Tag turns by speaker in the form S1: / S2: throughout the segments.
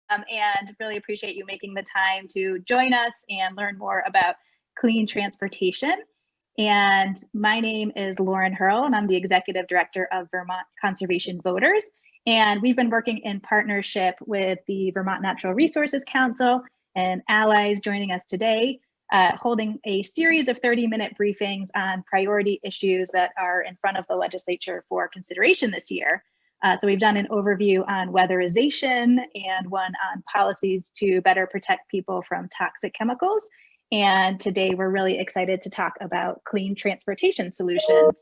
S1: and really appreciate you making the time to join us and learn more about clean transportation. And my name is Lauren Hurl, and I'm the Executive Director of Vermont Conservation Voters. And we've been working in partnership with the Vermont Natural Resources Council and allies joining us today, holding a series of 30-minute briefings on priority issues that are in front of the legislature for consideration this year. So we've done an overview on weatherization and one on policies to better protect people from toxic chemicals. And today we're really excited to talk about clean transportation solutions.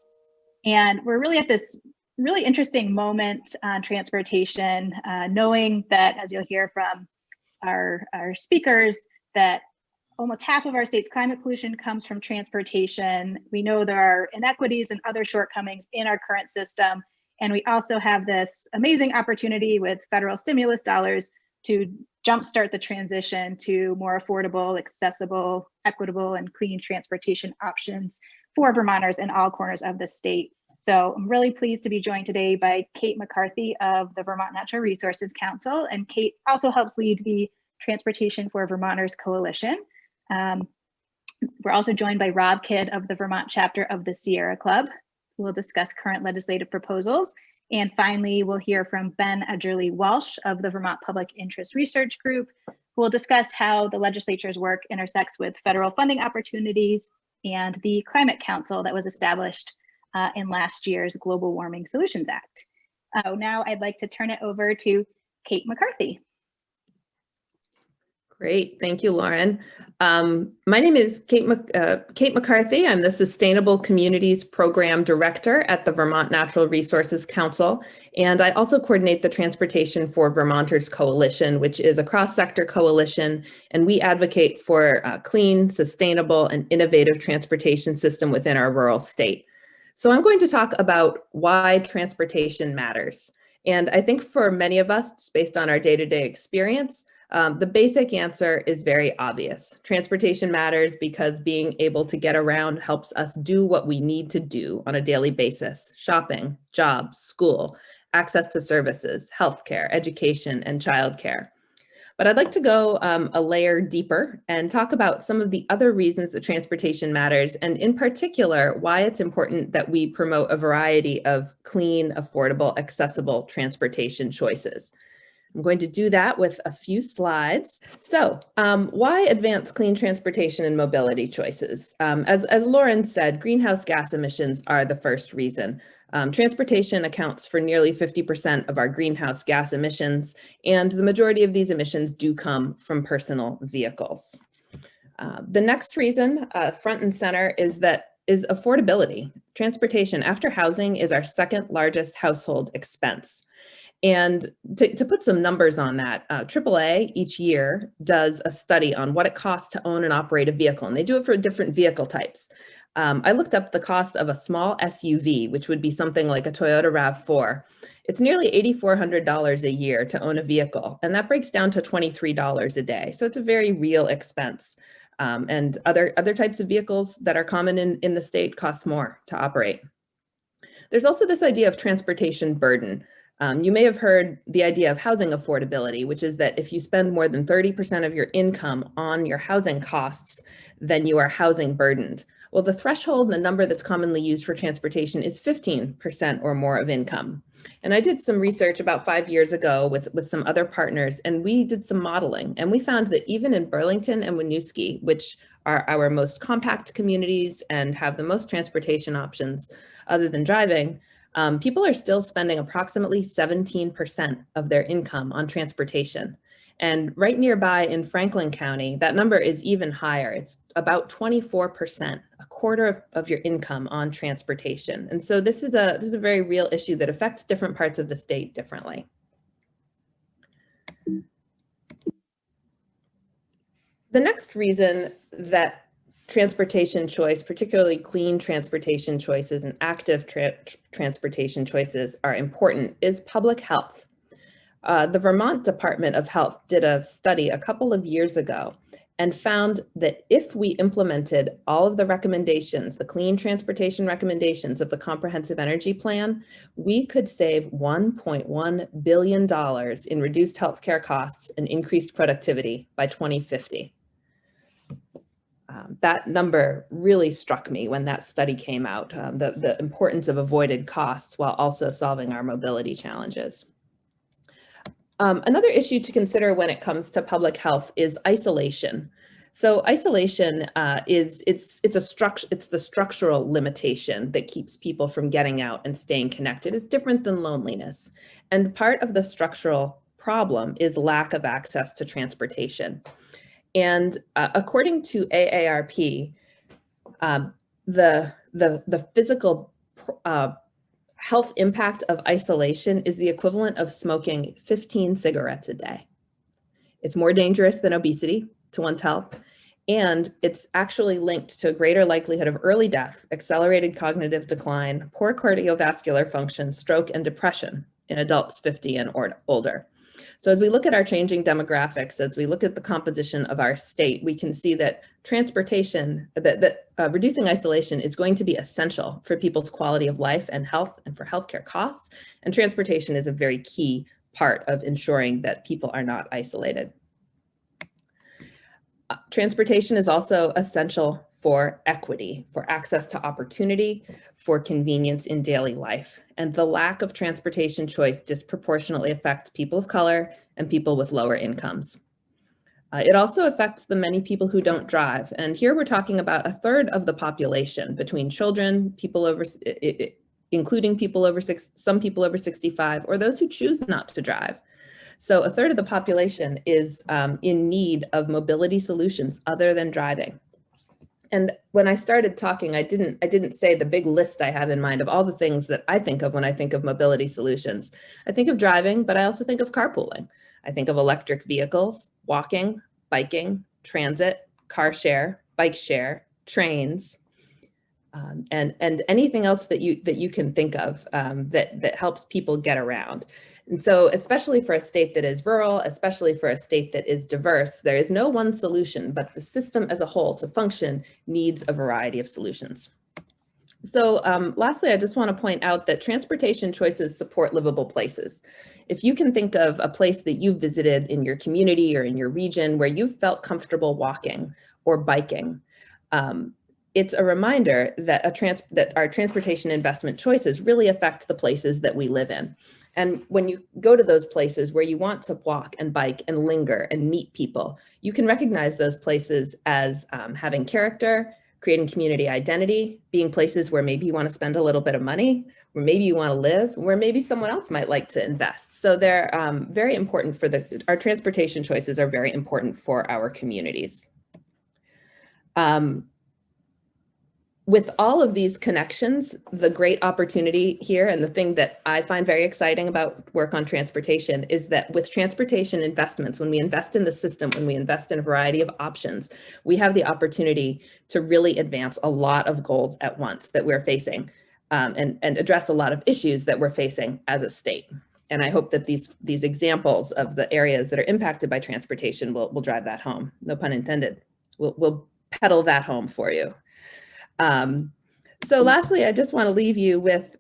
S1: And we're really at this really interesting moment on transportation, knowing that, as you'll hear from our speakers, that almost half of our state's climate pollution comes from transportation. We know there are inequities and other shortcomings in our current system. And we also have this amazing opportunity with federal stimulus dollars to jumpstart the transition to more affordable, accessible, equitable, and clean transportation options for Vermonters in all corners of the state. So I'm really pleased to be joined today by Kate McCarthy of the Vermont Natural Resources Council. And Kate also helps lead the Transportation for Vermonters Coalition. We're also joined by Robb Kidd of the Vermont chapter of the Sierra Club. We'll discuss current legislative proposals. And finally, we'll hear from Ben Edgerly Walsh of the Vermont Public Interest Research Group, who will discuss how the legislature's work intersects with federal funding opportunities and the Climate Council that was established in last year's Global Warming Solutions Act. Now I'd like to turn it over to Kate McCarthy.
S2: Great, thank you, Lauren. My name is Kate McCarthy. I'm the Sustainable Communities Program Director at the Vermont Natural Resources Council, and I also coordinate the Transportation for Vermonters Coalition, which is a cross-sector coalition, and we advocate for a clean, sustainable, and innovative transportation system within our rural state. So I'm going to talk about why transportation matters. And I think for many of us, just based on our day-to-day experience, the basic answer is very obvious. Transportation matters because being able to get around helps us do what we need to do on a daily basis: shopping, jobs, school, access to services, healthcare, education, and childcare. But I'd like to go a layer deeper and talk about some of the other reasons that transportation matters, and in particular, why it's important that we promote a variety of clean, affordable, accessible transportation choices. I'm going to do that with a few slides. So why advance clean transportation and mobility choices? As Lauren said, greenhouse gas emissions are the first reason. Transportation accounts for nearly 50% of our greenhouse gas emissions, and the majority of these emissions do come from personal vehicles. The next reason, front and center, is affordability. Transportation, after housing, is our second largest household expense. And to put some numbers on that, AAA each year does a study on what it costs to own and operate a vehicle, and they do it for different vehicle types. I looked up the cost of a small SUV, which would be something like a Toyota RAV4. It's nearly $8,400 a year to own a vehicle, and that breaks down to $23 a day. So it's a very real expense. And other types of vehicles that are common in the state cost more to operate. There's also this idea of transportation burden. You may have heard the idea of housing affordability, which is that if you spend more than 30% of your income on your housing costs, then you are housing burdened. Well, the threshold, the number that's commonly used for transportation, is 15% or more of income. And I did some research about 5 years ago with some other partners, and we did some modeling, and we found that even in Burlington and Winooski, which are our most compact communities and have the most transportation options other than driving, people are still spending approximately 17% of their income on transportation. And right nearby in Franklin County, that number is even higher. It's about 24%, a quarter of your income on transportation. And so this is a very real issue that affects different parts of the state differently. The next reason that transportation choice, particularly clean transportation choices and active transportation choices, are important is public health. The Vermont Department of Health did a study a couple of years ago, and found that if we implemented all of the recommendations, the clean transportation recommendations of the Comprehensive Energy Plan, we could save $1.1 billion in reduced healthcare costs and increased productivity by 2050. That number really struck me when that study came out, the importance of avoided costs while also solving our mobility challenges. Another issue to consider when it comes to public health is isolation. So isolation it's the structural limitation that keeps people from getting out and staying connected. It's different than loneliness. And part of the structural problem is lack of access to transportation. And according to AARP, the physical health impact of isolation is the equivalent of smoking 15 cigarettes a day. It's more dangerous than obesity to one's health, and it's actually linked to a greater likelihood of early death, accelerated cognitive decline, poor cardiovascular function, stroke, and depression in adults 50 and older. So as we look at our changing demographics, as we look at the composition of our state, we can see that transportation, reducing isolation is going to be essential for people's quality of life and health and for healthcare costs. And transportation is a very key part of ensuring that people are not isolated. Transportation is also essential for equity, for access to opportunity, for convenience in daily life. And the lack of transportation choice disproportionately affects people of color and people with lower incomes. It also affects the many people who don't drive. And here we're talking about a third of the population, between children, including some people over 65, or those who choose not to drive. So a third of the population is in need of mobility solutions other than driving. And when I started talking, I didn't say the big list I have in mind of all the things that I think of when I think of mobility solutions. I think of driving, but I also think of carpooling. I think of electric vehicles, walking, biking, transit, car share, bike share, trains, and anything else that you can think of that helps people get around. And so, especially for a state that is rural, especially for a state that is diverse, there is no one solution, but the system as a whole to function needs a variety of solutions. So lastly, I just want to point out that transportation choices support livable places. If you can think of a place that you've visited in your community or in your region where you've felt comfortable walking or biking, it's a reminder that our transportation investment choices really affect the places that we live in. And when you go to those places where you want to walk and bike and linger and meet people, you can recognize those places as having character, creating community identity, being places where maybe you want to spend a little bit of money, where maybe you want to live, where maybe someone else might like to invest. So they're very important our transportation choices are very important for our communities. With all of these connections, the great opportunity here and the thing that I find very exciting about work on transportation is that with transportation investments, when we invest in the system, when we invest in a variety of options, we have the opportunity to really advance a lot of goals at once that we're facing and address a lot of issues that we're facing as a state. And I hope that these examples of the areas that are impacted by transportation will drive that home. No pun intended. We'll pedal that home for you. So lastly, I just want to leave you with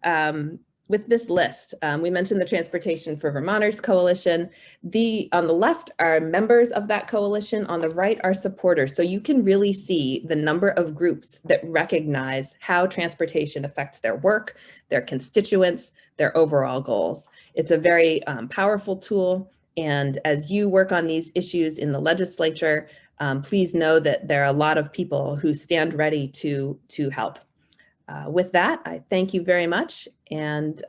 S2: this list. We mentioned the Transportation for Vermonters Coalition. On the left are members of that coalition, on the right are supporters. So you can really see the number of groups that recognize how transportation affects their work, their constituents, their overall goals. It's a very powerful tool. And as you work on these issues in the legislature, please know that there are a lot of people who stand ready to help. With that, I thank you very much, and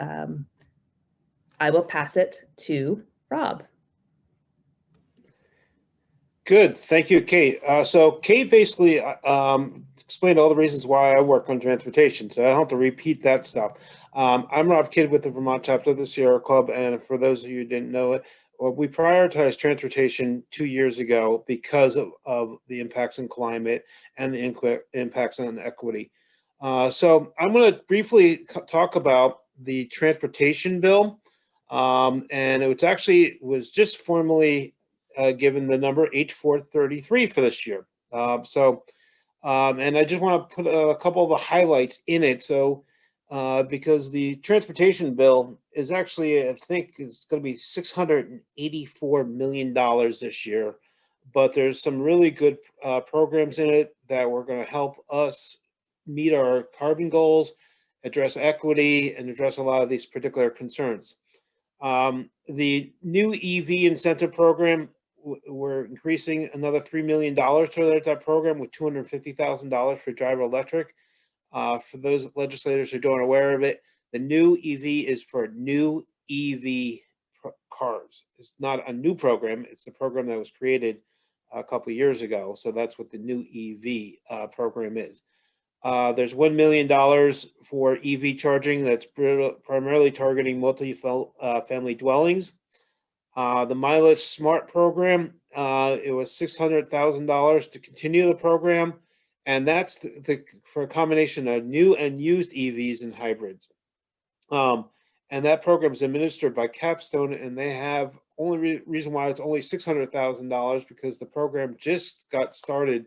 S2: I will pass it to Rob.
S3: Good, thank you, Kate. So Kate basically explained all the reasons why I work on transportation, so I don't have to repeat that stuff. I'm Robb Kidd with the Vermont chapter of the Sierra Club, and for those of you who didn't know it, we prioritized transportation 2 years ago because of the impacts on climate and the impacts on equity. So I'm going to briefly talk about the transportation bill, and it was just formally given the number H433 for this year. And I just want to put a couple of the highlights in it. So because the transportation bill is actually, I think it's going to be $684 million this year, but there's some really good programs in it that were going to help us meet our carbon goals, address equity, and address a lot of these particular concerns. The new EV incentive program, we're increasing another $3 million to that program with $250,000 for driver electric. For those legislators who don't aware of it, the new EV is for new EV cars. It's not a new program. It's the program that was created a couple of years ago. So that's what the new EV program is. There's $1 million for EV charging that's primarily targeting multi-family dwellings. The Mileage Smart program, it was $600,000 to continue the program, and that's for a combination of new and used EVs and hybrids. And that program is administered by Capstone, and they have only reason why it's only $600,000 because the program just got started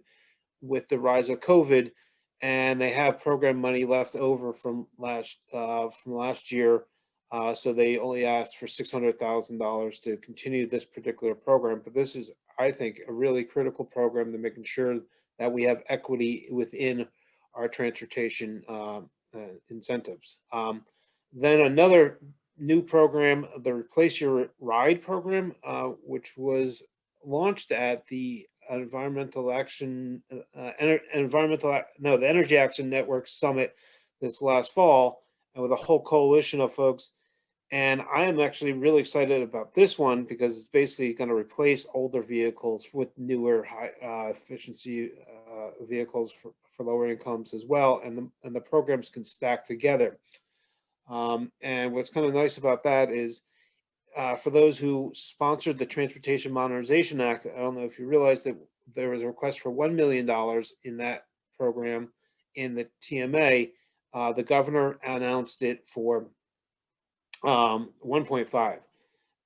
S3: with the rise of COVID, and they have program money left over from last year. So they only asked for $600,000 to continue this particular program. But this is, I think, a really critical program to making sure that we have equity within our transportation incentives. Then another new program, the Replace Your Ride program, which was launched at the the Energy Action Network Summit this last fall, and with a whole coalition of folks. And I am actually really excited about this one because it's basically going to replace older vehicles with newer high efficiency vehicles for lower incomes as well, and the programs can stack together. And what's kind of nice about that is for those who sponsored the Transportation Modernization Act, I don't know if you realize that there was a request for $1 million in that program in the TMA. The governor announced it for 1.5.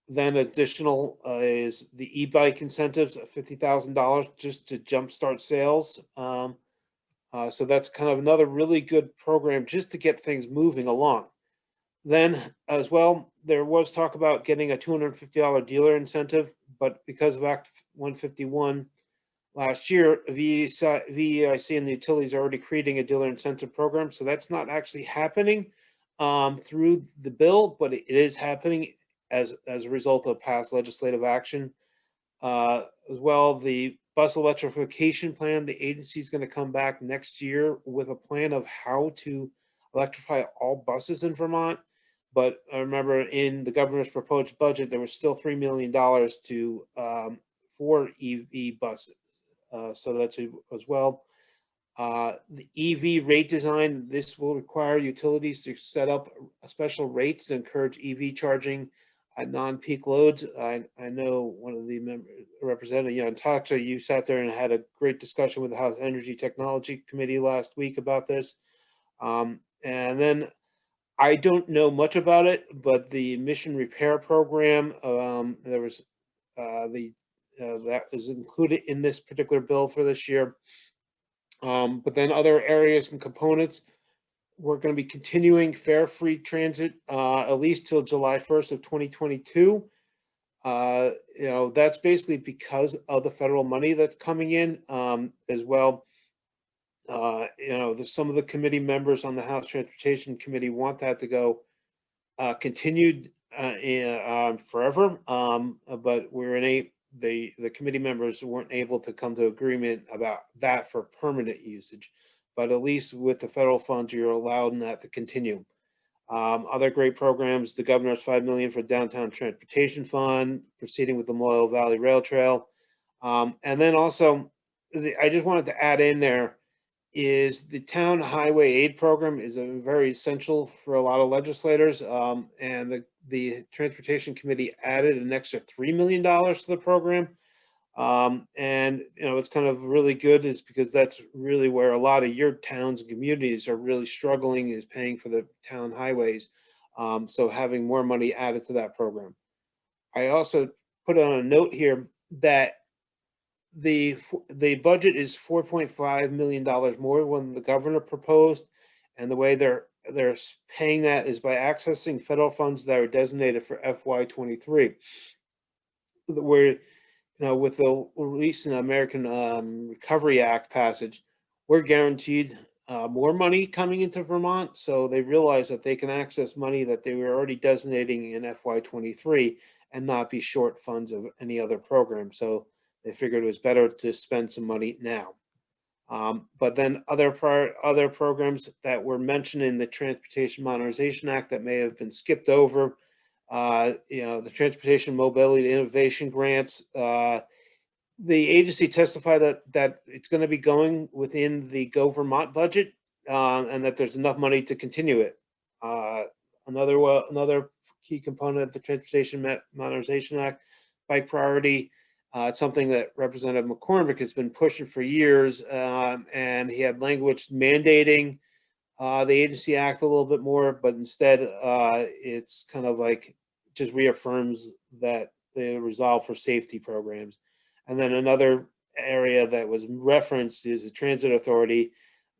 S3: Then additional is the e-bike incentives of $50,000 just to jumpstart sales. So that's kind of another really good program just to get things moving along. Then as well, there was talk about getting a $250 dealer incentive, but because of Act 151 last year, VEIC and the utilities are already creating a dealer incentive program. So that's not actually happening through the bill, but it is happening as a result of past legislative action. As well, the bus electrification plan, the agency is going to come back next year with a plan of how to electrify all buses in Vermont. But I remember in the governor's proposed budget, there was still $3 million for EV buses. So that's as well. The EV rate design, this will require utilities to set up special rates to encourage EV charging at non-peak loads. I know one of the members, Representative Jan Tacha, you sat there and had a great discussion with the House Energy Technology Committee last week about this. And then I don't know much about it, but the emission repair program, there was that is included in this particular bill for this year. But then other areas and components, we're going to be continuing fare-free transit at least till July 1st of 2022. That's basically because of the federal money that's coming in as well. Some of the committee members on the House Transportation Committee want that to go continued forever, but we're the committee members weren't able to come to agreement about that for permanent usage, but at least with the federal funds, you're allowed that to continue. Other great programs, the governor's $5 million for downtown transportation fund, proceeding with the Moyle Valley Rail Trail. And then also, I just wanted to add in there is the town highway aid program is very essential for a lot of legislators. And the Transportation Committee added an extra $3 million to the program. And it's kind of really good is because that's really where a lot of your towns and communities are really struggling, is paying for the town highways. So having more money added to that program. I also put on a note here that the budget is $4.5 million more than the governor proposed, and the way they're paying that is by accessing federal funds that are designated for FY23. Where, with the recent American Recovery Act passage, we're guaranteed more money coming into Vermont, so they realize that they can access money that they were already designating in FY23 and not be short funds of any other program. So they figured it was better to spend some money now. But then other programs that were mentioned in the Transportation Modernization Act that may have been skipped over, the Transportation Mobility Innovation Grants, the agency testified that it's going to be going within the Go Vermont budget, and that there's enough money to continue it. Another key component of the Transportation Modernization Act, bike priority. It's something that Representative McCormick has been pushing for years, and he had language mandating the agency act a little bit more, but instead it's kind of like just reaffirms that the resolve for safety programs. And then another area that was referenced is the Transit Authority.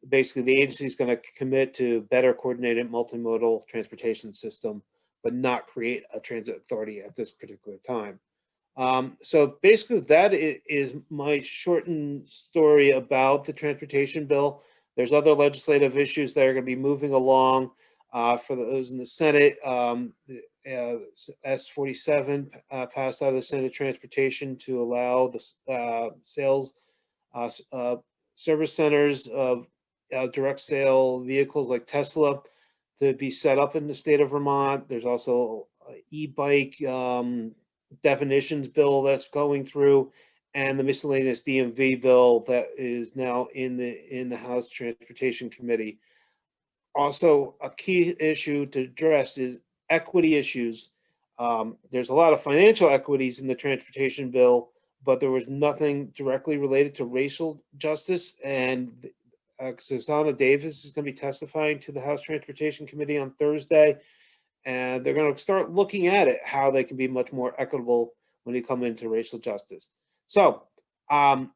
S3: Basically, the agency is going to commit to better coordinated multimodal transportation system, but not create a transit authority at this particular time. So basically, that is my shortened story about the transportation bill. There's other legislative issues that are going to be moving along for those in the Senate. S47 passed out of the Senate Transportation to allow the sales service centers of direct sale vehicles like Tesla to be set up in the state of Vermont. There's also e-bike definitions bill that's going through, and the miscellaneous DMV bill that is now in the House Transportation Committee. Also, a key issue to address is equity issues. There's a lot of financial equities in the transportation bill, but there was nothing directly related to racial justice. And Susanna Davis is going to be testifying to the House Transportation Committee on Thursday, and they're going to start looking at it, how they can be much more equitable when they come into racial justice. So I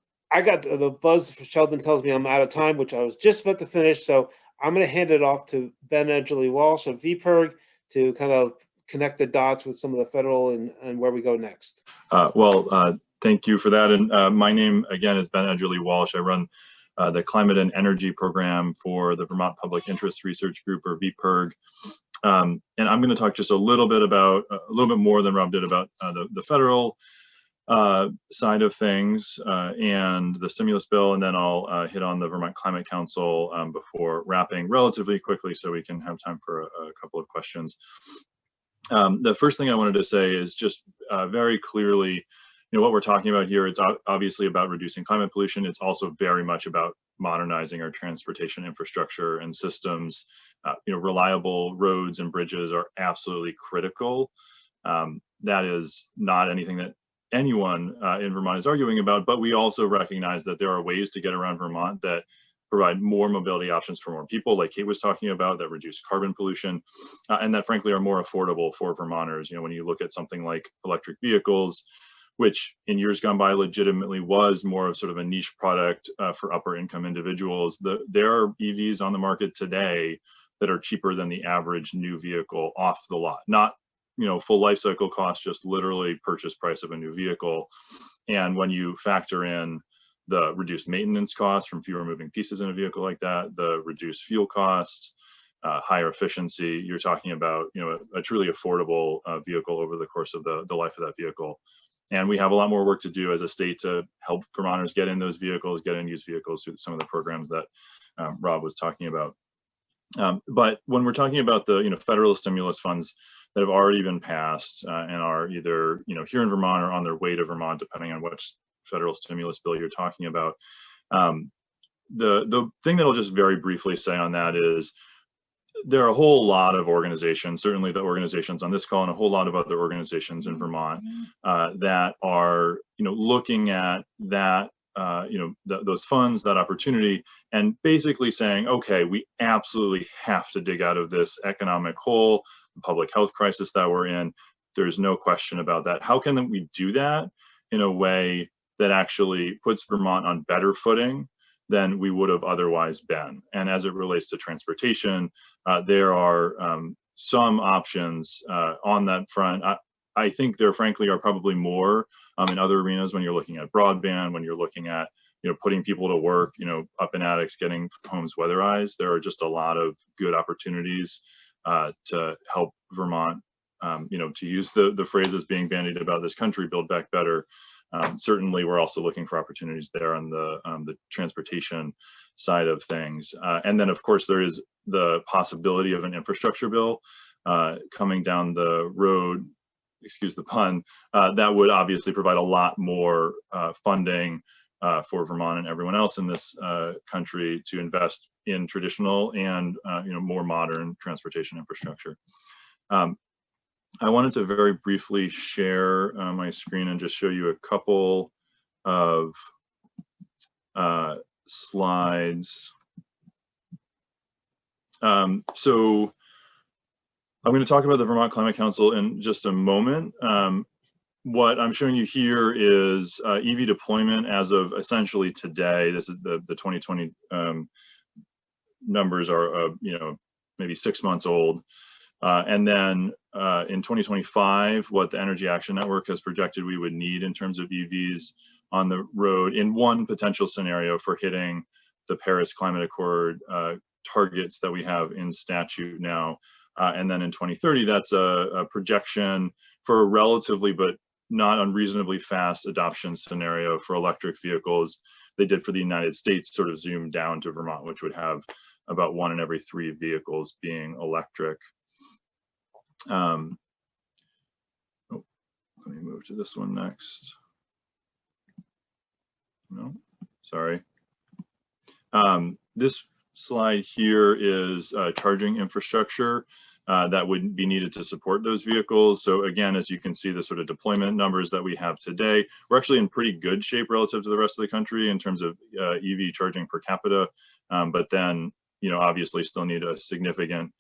S3: got the buzz. Sheldon tells me I'm out of time, which I was just about to finish. So I'm going to hand it off to Ben Edgerly Walsh of VPIRG to kind of connect the dots with some of the federal and where we go next.
S4: Thank you for that. And my name, again, is Ben Edgerly Walsh. I run the Climate and Energy Program for the Vermont Public Interest Research Group, or VPIRG. And I'm going to talk just a little bit more than Rob did about the federal side of things and the stimulus bill, and then I'll hit on the Vermont Climate Council before wrapping relatively quickly so we can have time for a couple of questions. The first thing I wanted to say is just very clearly, what we're talking about here, it's obviously about reducing climate pollution. It's also very much about modernizing our transportation infrastructure and systems. Reliable roads and bridges are absolutely critical. That is not anything that anyone in Vermont is arguing about, but we also recognize that there are ways to get around Vermont that provide more mobility options for more people, like Kate was talking about, that reduce carbon pollution, and that frankly are more affordable for Vermonters. When you look at something like electric vehicles, which in years gone by legitimately was more of sort of a niche product for upper income individuals, there are EVs on the market today that are cheaper than the average new vehicle off the lot. Not full life cycle cost, just literally purchase price of a new vehicle. And when you factor in the reduced maintenance costs from fewer moving pieces in a vehicle like that, the reduced fuel costs, higher efficiency, you're talking about a truly affordable vehicle over the course of the life of that vehicle. And we have a lot more work to do as a state to help Vermonters get in those vehicles, get in used vehicles through some of the programs that Rob was talking about. But when we're talking about the federal stimulus funds that have already been passed and are either here in Vermont or on their way to Vermont, depending on which federal stimulus bill you're talking about, the thing that I'll just very briefly say on that is there are a whole lot of organizations, certainly the organizations on this call and a whole lot of other organizations in Vermont that are looking at that those funds, that opportunity, and basically saying, okay, we absolutely have to dig out of this economic hole, the public health crisis that we're in. There's no question about that. How can we do that in a way that actually puts Vermont on better footing than we would have otherwise been. And as it relates to transportation, there are some options on that front. I think there frankly are probably more in other arenas when you're looking at broadband, when you're looking at putting people to work, up in attics, getting homes weatherized. There are just a lot of good opportunities to help Vermont, to use the phrases being bandied about this country, build back better. Certainly, we're also looking for opportunities there on the transportation side of things. And then, of course, there is the possibility of an infrastructure bill coming down the road, excuse the pun, that would obviously provide a lot more funding for Vermont and everyone else in this country to invest in traditional and more modern transportation infrastructure. I wanted to very briefly share my screen and just show you a couple of slides. So I'm going to talk about the Vermont Climate Council in just a moment. What I'm showing you here is EV deployment as of essentially today. This is the 2020 numbers are maybe 6 months old. And then in 2025, what the Energy Action Network has projected we would need in terms of EVs on the road in one potential scenario for hitting the Paris Climate Accord targets that we have in statute now. And then in 2030, that's a projection for a relatively but not unreasonably fast adoption scenario for electric vehicles. They did for the United States, sort of zoomed down to Vermont, which would have about 1 in every 3 vehicles being electric. Let me move to this one next. No, sorry. This slide here is charging infrastructure that would be needed to support those vehicles. So again, as you can see, the sort of deployment numbers that we have today, we're actually in pretty good shape relative to the rest of the country in terms of EV charging per capita. But then, obviously still need a significant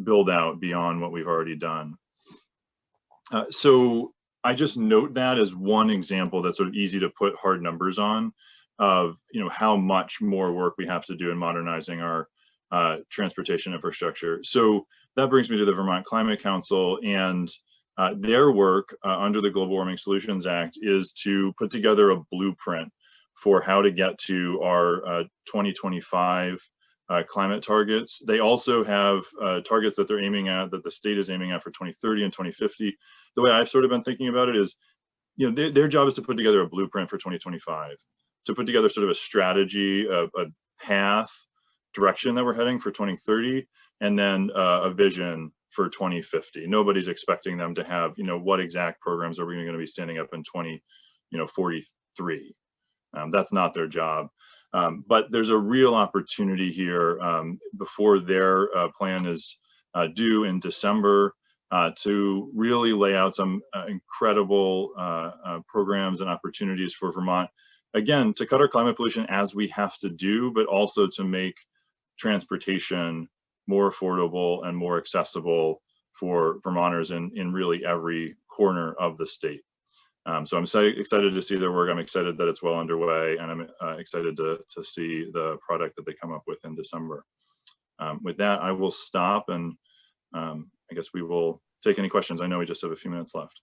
S4: build out beyond what we've already done. So I just note that as one example that's sort of easy to put hard numbers on of how much more work we have to do in modernizing our transportation infrastructure. So that brings me to the Vermont Climate Council, and their work under the Global Warming Solutions Act is to put together a blueprint for how to get to our 2025 climate targets. They also have targets that they're aiming at, that the state is aiming at for 2030 and 2050. The way I've sort of been thinking about it is, their job is to put together a blueprint for 2025, to put together sort of a strategy, a path, direction that we're heading for 2030, and then a vision for 2050. Nobody's expecting them to have, what exact programs are we going to be standing up in 2043. That's not their job. But there's a real opportunity here before their plan is due in December to really lay out some incredible programs and opportunities for Vermont, again, to cut our climate pollution as we have to do, but also to make transportation more affordable and more accessible for Vermonters in really every corner of the state. So I'm excited to see their work. I'm excited that it's well underway, and I'm excited to see the product that they come up with in December. With that, I will stop, and I guess we will take any questions. I know we just have a few minutes left.